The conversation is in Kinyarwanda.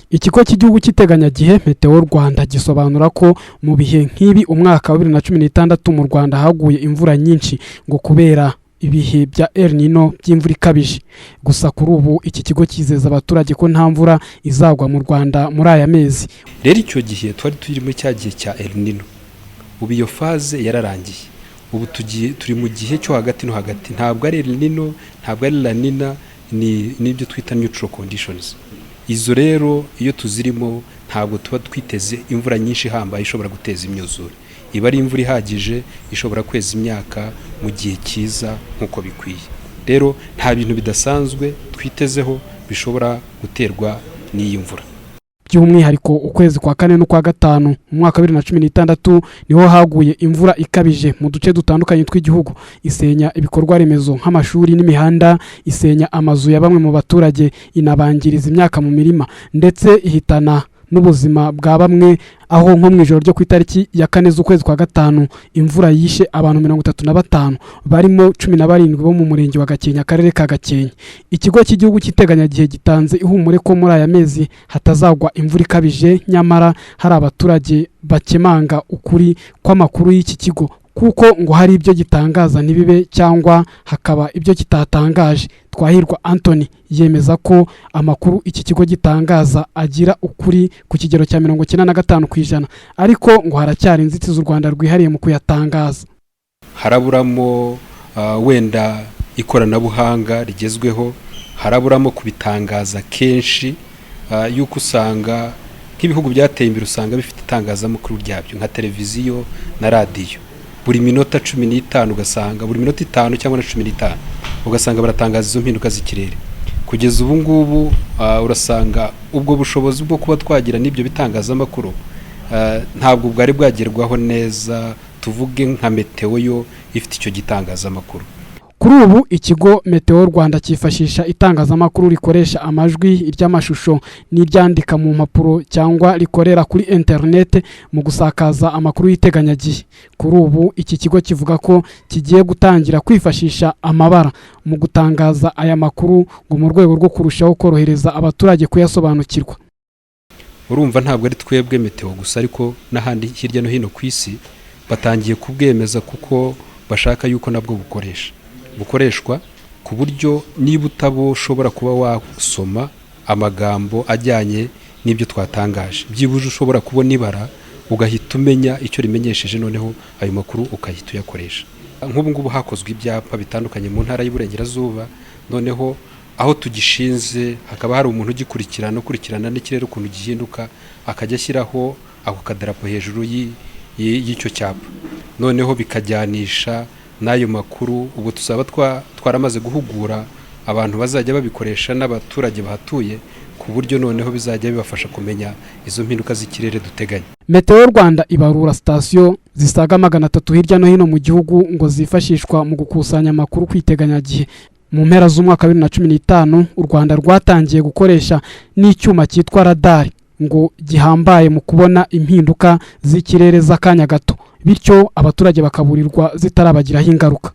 Ikigo cy'igihugu cy'iteganyagihe Meteo Rwanda gisobanura ko mu bihe nk'ibi umwaka wa 2016 mu Rwanda haguye imvura nyinshi ngo kubera ibihe bya El Nino by'imvura ikabije. Gusa kuri ubu iki kigo kizeza abaturage ko nta mvura izagwa mu Rwanda muri aya mezi. Rero icyo gihe twari turi mu cyagihe cya El Nino. Ubu iyo phase yararangiye. Ubu turi mu gihe cyo hagati no hagati. Ntabwo ari El Nino, ntabwo ari La Nina, nibyo twita neutral conditions. Izo rero iyo tuzirimo ntabwo tuba twiteze imvura nyinshi ihambaye ishobora guteza imyuzure. Iba ari imvura ihagije ishobora kweza imyaka mu gihe cyiza nkuko bikwiye. Rero nta bintu bidasanzwe twitezeho bishobora guterwa n'iyi mvura. By'umwihariko ukwezi kwa kane no kwa gatanu mu mwaka wa 2016 niho haguye imvura ikabije mu duce dutandukanye tw'igihugu, isenya ibikorwa remezo nk'amashuri n'imihanda, isenya amazu ya bamwe mu baturage, inabangiriza imyaka mu mirima ndetse ihitana n'ubuzima bwa bamwe, aho nko mu ijoro ryo ku itariki ya 4 z'ukwezi kwa gatanu imvura yishe abantu 35 barimo 17 bo mu murenge wa Gakenke, akarere ka Gakenke. Ikigo cy'igihugu cy'iteganyagihe gitanze ihumure ko muri aya mezi hatazagwa imvura ikabije, nyamara hari abaturage bakemanga ukuri kw'amakuru y'iki kigo kuko ngo hari ibyo gitangaza ntibibe cyangwa hakaba ibyo kitatangaje. Twahirwa Anthony yemeza ko amakuru iki kigo gitangaza agira ukuri ku kigero cya 95%, ariko ngo haracyari inzitizi u Rwanda rwihariye mu kuyatangaza. Haraburamo wenda ikoranabuhanga rigezweho, haraburamo kubitangaza kenshi, yuko usanga nk'ibihugu byateye imbere usanga bifite itangazamakuru ryabyo nka televiziyo na radio. Buri minota 15 ugasanga buri minota 5 cyangwa na 15 ugasanga baratangaza izo mpinduka z'ikirere. Kugeza ubu ngubu urasanga ubwo bushobozi bwo kuba twagira n'ibyo bitangazamakuru ntabwo bwari bwagerwaho neza, tuvuge nka Meteo yo ifite icyo gitangazamakuru. Kuri ubu ikigo Meteo Rwanda cyifashisha itangazamakuru rikoresha amajwi, iry'amashusho n'ibyandika mu mpapuro cyangwa rikorera kuri internet mu gusakaza amakuru y'iteganyagihe. Kuri ubu iki kigo kivuga ko kigiye gutangira kwifashisha amabara mu gutangaza aya makuru ngo mu rwego rwo kurushaho korohereza abaturage kuyasobanukirwa. Urumva ntabwo ari twebwe Meteo gusa, ariko n'ahandi hirya no hino ku isi batangiye kubwemeza kuko bashaka yuko nabwo bukoreshwa ku buryo niba utaboshobora kuba wasoma amagambo ajyanye n'ibyo twatangaje, byibuje ushobora kubona ibara ugahita umenya icyo rimenyesheje, noneho ayo makuru ukahita uyakoresha. Nk'ubu ngubu hakozwe ibyapa bitandukanye mu ntara y'Iburengerazuba, noneho aho tugishinze hakaba hari umuntu ukurikirana n'ikirere ukuntu gihinduka, akajya ashyiraho ako kadarapo hejuru y'icyo cyapa, noneho bikajyanisha n'ayo makuru. Ubu tuzaba twaramaze guhugura abantu bazajya babikoresha n'abaturage bahatuye ku buryo noneho bizajya bibafasha kumenya izo mpinduka z'ikirere duteganya. Meteo Rwanda ibarura sitasiyo zisaga 300 hirya no hino mu gihugu ngo zifashishwa mu gukusanya amakuru kwiteganyagihe. Mu mpera z'umwaka wa 2015 u Rwanda rwatangiye gukoresha n'icyuma cyitwa radar ngo gihambaye mu kubona impinduka z'ikirere z'akanya gato, bityo abaturage bakaburirwa zitarabagiraho ingaruka.